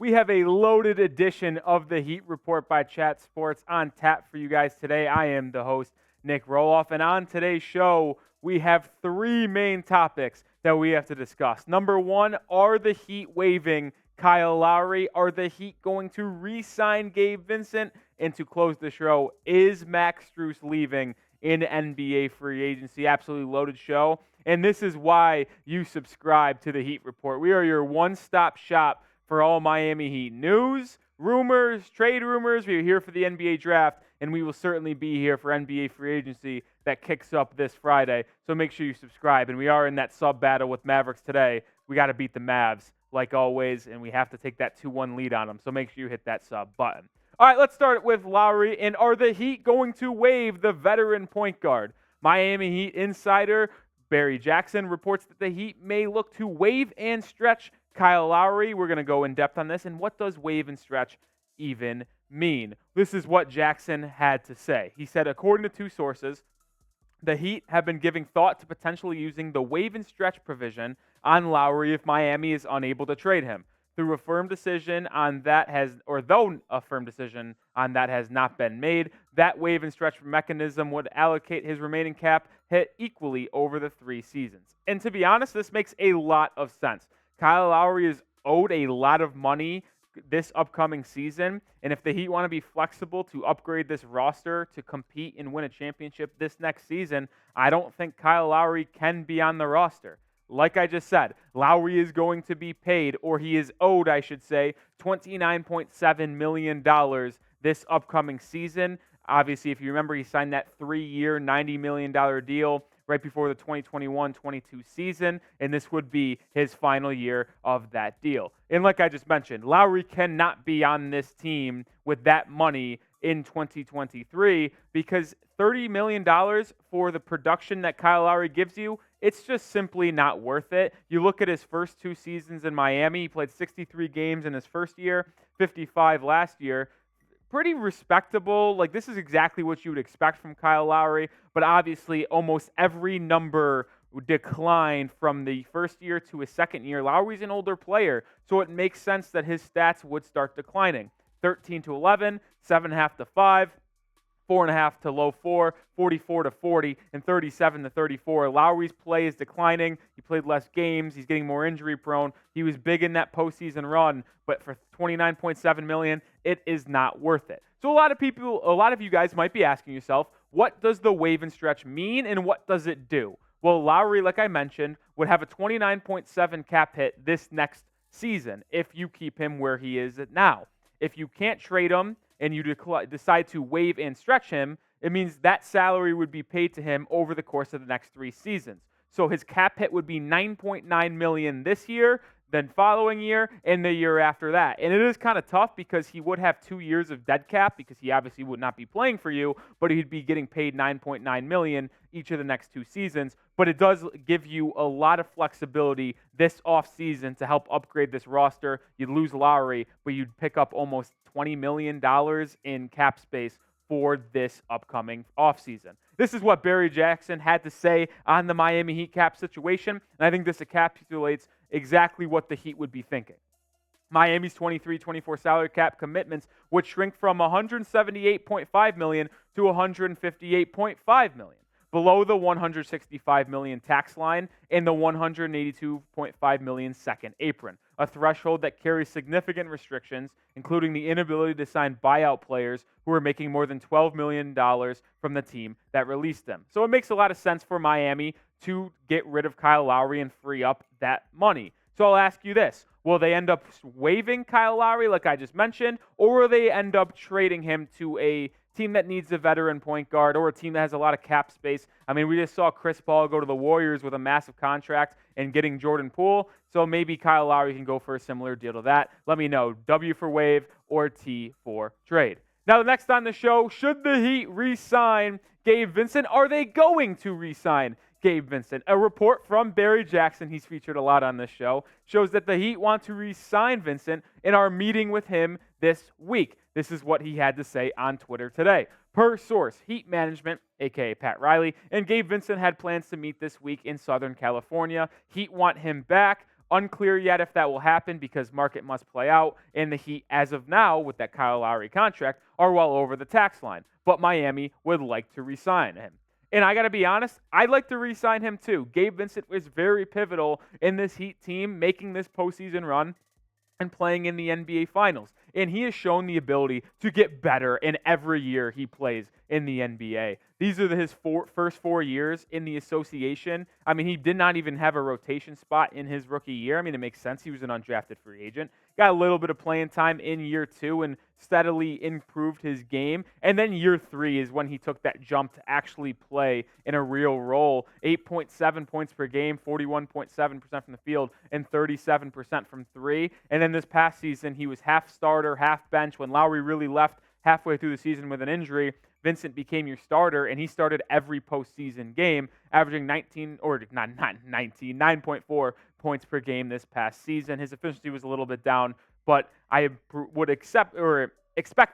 We have a loaded edition of the Heat Report by Chat Sports on tap for you guys today. I am the host, Nick Roloff, and on today's show, we have three main topics that we have to discuss. Number one, are the Heat waiving Kyle Lowry? Are the Heat going to re-sign Gabe Vincent? And to close the show, is Max Strus leaving in NBA free agency? Absolutely loaded show. And this is why you subscribe to the Heat Report. We are your one-stop shop for all Miami Heat news, rumors, trade rumors. We are here for the NBA draft, and we will certainly be here for NBA free agency that kicks up this Friday. So make sure you subscribe. And we are in that sub battle with Mavericks today. We got to beat the Mavs, like always, and we have to take that 2-1 lead on them. So make sure you hit that sub button. All right, let's start with Lowry. And are the Heat going to waive the veteran point guard? Miami Heat insider Barry Jackson reports that the Heat may look to waive and stretch Kyle Lowry. We're going to go in depth on this. And what does waive and stretch even mean? This is what Jackson had to say. He said, according to two sources, the Heat have been giving thought to potentially using the waive and stretch provision on Lowry if Miami is unable to trade him. Though a firm decision on that has not been made, that waive and stretch mechanism would allocate his remaining cap hit equally over the 3 seasons. And to be honest, this makes a lot of sense. Kyle Lowry is owed a lot of money this upcoming season, and if the Heat want to be flexible to upgrade this roster to compete and win a championship this next season, I don't think Kyle Lowry can be on the roster. Like I just said, Lowry is going to be paid, or he is owed, I should say, $29.7 million this upcoming season. Obviously, if you remember, he signed that 3-year, $90 million deal right before the 2021-22 season, and this would be his final year of that deal. And like I just mentioned, Lowry cannot be on this team with that money in 2023 because $30 million for the production that Kyle Lowry gives you, it's just simply not worth it. You look at his first 2 seasons in Miami, he played 63 games in his first year, 55 last year. Pretty respectable. Like, this is exactly what you would expect from Kyle Lowry, but obviously almost every number declined from the first year to his second year. Lowry's an older player, so it makes sense that his stats would start declining. 13 to 11, 7.5 to 5, 4.5 to low 4, 44 to 40, and 37 to 34. Lowry's play is declining. He played less games. He's getting more injury prone. He was big in that postseason run, but for $29.7 million, it is not worth it. So a lot of you guys might be asking yourself, what does the waive and stretch mean, and what does it do? Well, Lowry, like I mentioned, would have a 29.7 cap hit this next season if you keep him where he is now. If you can't trade him and you decide to waive and stretch him, it means that salary would be paid to him over the course of the next 3 seasons. So his cap hit would be $9.9 million this year, then following year, and the year after that. And it is kind of tough because he would have 2 years of dead cap because he obviously would not be playing for you, but he'd be getting paid $9.9 million each of the next 2 seasons. But it does give you a lot of flexibility this offseason to help upgrade this roster. You'd lose Lowry, but you'd pick up almost $20 million in cap space for this upcoming offseason. This is what Barry Jackson had to say on the Miami Heat cap situation, and I think this encapsulates exactly what the Heat would be thinking. Miami's 23-24 salary cap commitments would shrink from $178.5 million to $158.5 million, below the $165 million tax line and the $182.5 million second apron, a threshold that carries significant restrictions, including the inability to sign buyout players who are making more than $12 million from the team that released them. So it makes a lot of sense for Miami to get rid of Kyle Lowry and free up that money. So I'll ask you this. Will they end up waiving Kyle Lowry like I just mentioned, or will they end up trading him to a team that needs a veteran point guard or a team that has a lot of cap space? I mean, we just saw Chris Paul go to the Warriors with a massive contract and getting Jordan Poole, so maybe Kyle Lowry can go for a similar deal to that. Let me know, W for waive or T for trade. Now, next on the show, should the Heat re-sign Gabe Vincent? Are they going to re-sign Gabe Vincent? A report from Barry Jackson, he's featured a lot on this show, shows that the Heat want to re-sign Vincent and are meeting with him this week. This is what he had to say on Twitter today. Per source, Heat management, a.k.a. Pat Riley, and Gabe Vincent had plans to meet this week in Southern California. Heat want him back. Unclear yet if that will happen because market must play out, and the Heat, as of now, with that Kyle Lowry contract, are well over the tax line. But Miami would like to re-sign him. And I got to be honest, I'd like to re-sign him too. Gabe Vincent was very pivotal in this Heat team, making this postseason run and playing in the NBA Finals. And he has shown the ability to get better in every year he plays in the NBA. These are his first 4 years in the association. I mean, he did not even have a rotation spot in his rookie year. I mean, it makes sense. He was an undrafted free agent. Got a little bit of playing time in year 2 and steadily improved his game. And then year 3 is when he took that jump to actually play in a real role. 8.7 points per game, 41.7% from the field, and 37% from 3. And then this past season, he was half starter, half bench. When Lowry really left halfway through the season with an injury, Vincent became your starter, and he started every postseason game, averaging 9.4 points per game this past season. His efficiency was a little bit down, but I would expect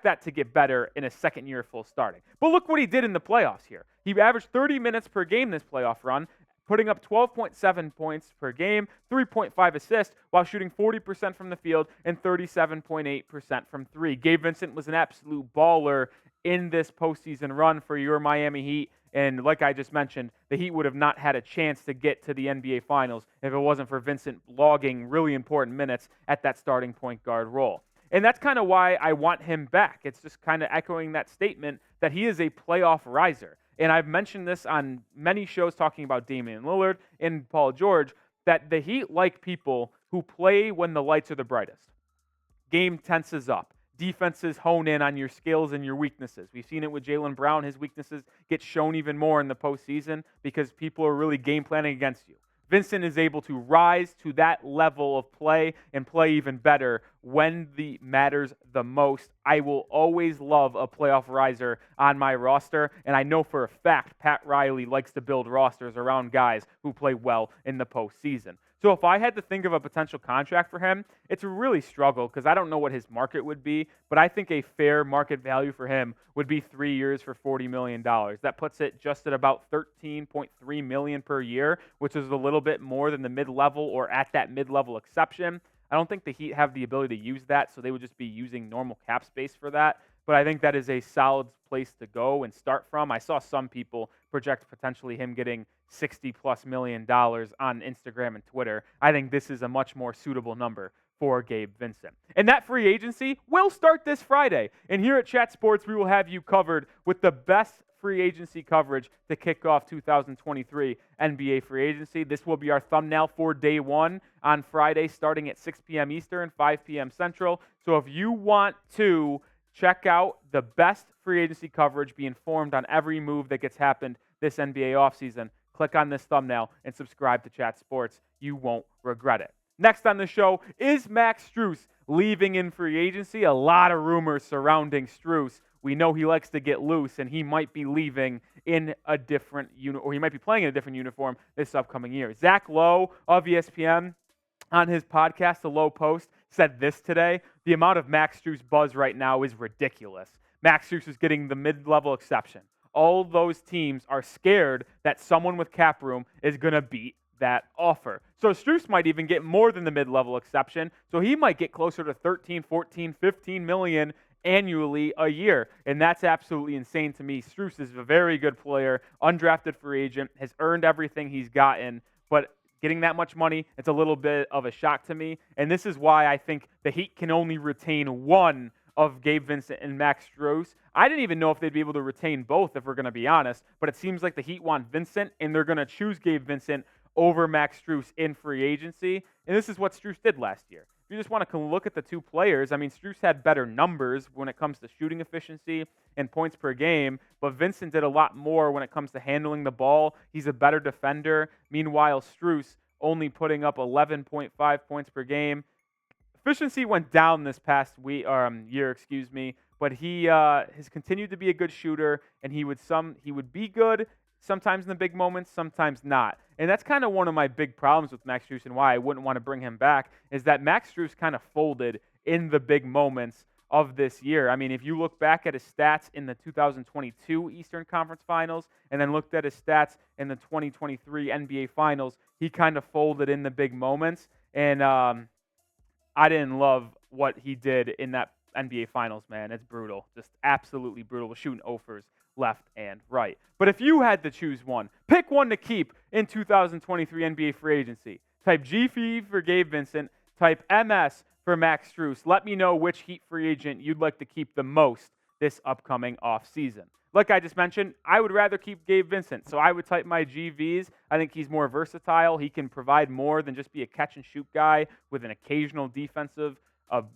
that to get better in a second year full starting. But look what he did in the playoffs here. He averaged 30 minutes per game this playoff run, putting up 12.7 points per game, 3.5 assists, while shooting 40% from the field and 37.8% from 3. Gabe Vincent was an absolute baller in this postseason run for your Miami Heat. And like I just mentioned, the Heat would have not had a chance to get to the NBA Finals if it wasn't for Vincent logging really important minutes at that starting point guard role. And that's kind of why I want him back. It's just kind of echoing that statement that he is a playoff riser. And I've mentioned this on many shows talking about Damian Lillard and Paul George, that the Heat like people who play when the lights are the brightest. Game tenses up. Defenses hone in on your skills and your weaknesses. We've seen it with Jaylen Brown. His weaknesses get shown even more in the postseason because people are really game planning against you. Vincent is able to rise to that level of play and play even better when the matters the most. I will always love a playoff riser on my roster, and I know for a fact Pat Riley likes to build rosters around guys who play well in the postseason. So if I had to think of a potential contract for him, it's a really struggle because I don't know what his market would be, but I think a fair market value for him would be 3 years for $40 million. That puts it just at about $13.3 million per year, which is a little bit more than the mid-level or at that mid-level exception. I don't think the Heat have the ability to use that, so they would just be using normal cap space for that. But I think that is a solid place to go and start from. I saw some people project potentially him getting $60+ million on Instagram and Twitter. I think this is a much more suitable number for Gabe Vincent. And that free agency will start this Friday. And here at Chat Sports, we will have you covered with the best free agency coverage to kick off 2023 NBA free agency. This will be our thumbnail for day one on Friday, starting at 6 p.m. Eastern, 5 p.m. Central. So if you want to check out the best free agency coverage, be informed on every move that gets happened this NBA offseason, click on this thumbnail and subscribe to Chat Sports. You won't regret it. Next on the show, is Max Strus leaving in free agency? A lot of rumors surrounding Strus. We know he likes to get loose, and he might be leaving in a different or he might be playing in a different uniform this upcoming year. Zach Lowe of ESPN on his podcast, The Lowe Post, said this today: the amount of Max Strus buzz right now is ridiculous. Max Strus is getting the mid-level exception. All those teams are scared that someone with cap room is going to beat that offer. So Strus might even get more than the mid-level exception. So he might get closer to 13, 14, 15 million annually a year. And that's absolutely insane to me. Strus is a very good player, undrafted free agent, has earned everything he's gotten, but getting that much money, it's a little bit of a shock to me. And this is why I think the Heat can only retain one of Gabe Vincent and Max Strus. I didn't even know if they'd be able to retain both, if we're going to be honest, but it seems like the Heat want Vincent, and they're going to choose Gabe Vincent over Max Strus in free agency. And this is what Strus did last year. If you just want to look at the two players, I mean, Strus had better numbers when it comes to shooting efficiency and points per game, but Vincent did a lot more when it comes to handling the ball. He's a better defender. Meanwhile, Strus only putting up 11.5 points per game. Efficiency went down this past year, but he has continued to be a good shooter, and he would be good sometimes in the big moments, sometimes not. And that's kind of one of my big problems with Max Strus and why I wouldn't want to bring him back, is that Max Strus kind of folded in the big moments of this year. I mean, if you look back at his stats in the 2022 Eastern Conference Finals and then looked at his stats in the 2023 NBA Finals, he kind of folded in the big moments. And I didn't love what he did in that NBA Finals, man. It's brutal. Just absolutely brutal. Shooting offers left and right. But if you had to choose one, pick one to keep in 2023 NBA free agency. Type GP for Gabe Vincent. Type MS for Max Strus. Let me know which Heat free agent you'd like to keep the most this upcoming offseason. Like I just mentioned, I would rather keep Gabe Vincent. So I would type my GVs. I think he's more versatile. He can provide more than just be a catch and shoot guy with an occasional defensive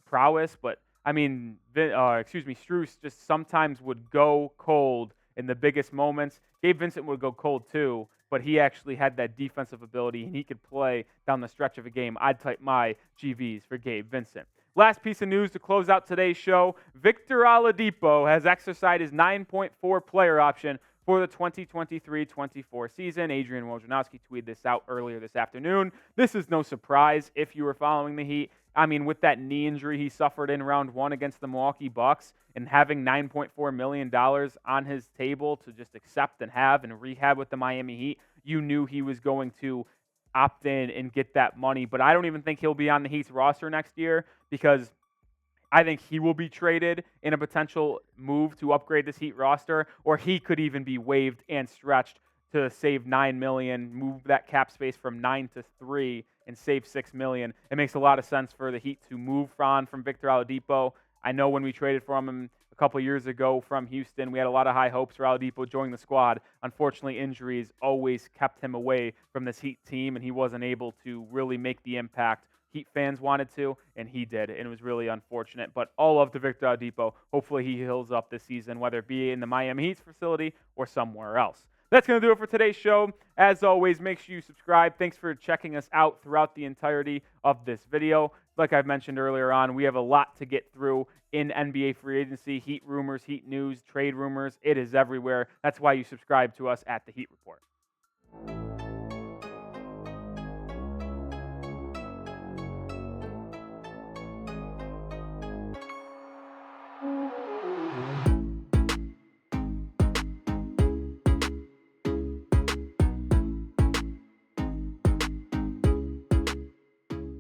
prowess. But I mean, Strus just sometimes would go cold in the biggest moments. Gabe Vincent would go cold too, but he actually had that defensive ability and he could play down the stretch of a game. I'd type my GVs for Gabe Vincent. Last piece of news to close out today's show, Victor Oladipo has exercised his 9.4 player option for the 2023-24 season. Adrian Wojnarowski tweeted this out earlier this afternoon. This is no surprise if you were following the Heat. I mean, with that knee injury he suffered in round one against the Milwaukee Bucks and having $9.4 million on his table to just accept and have and rehab with the Miami Heat, you knew he was going to opt in and get that money. But I don't even think he'll be on the Heat's roster next year because I think he will be traded in a potential move to upgrade this Heat roster, or he could even be waived and stretched to save $9 million, move that cap space from 9 to 3 and save $6 million. It makes a lot of sense for the Heat to move on from Victor Oladipo. I know when we traded for him a couple years ago from Houston, we had a lot of high hopes for Oladipo joining the squad. Unfortunately, injuries always kept him away from this Heat team, and he wasn't able to really make the impact Heat fans wanted to, and he did, and it was really unfortunate. But all love to Victor Oladipo. Hopefully he heals up this season, whether it be in the Miami Heat's facility or somewhere else. That's going to do it for today's show. As always, make sure you subscribe. Thanks for checking us out throughout the entirety of this video. Like I mentioned earlier on, we have a lot to get through in NBA free agency, Heat rumors, Heat news, trade rumors. It is everywhere. That's why you subscribe to us at the Heat Report.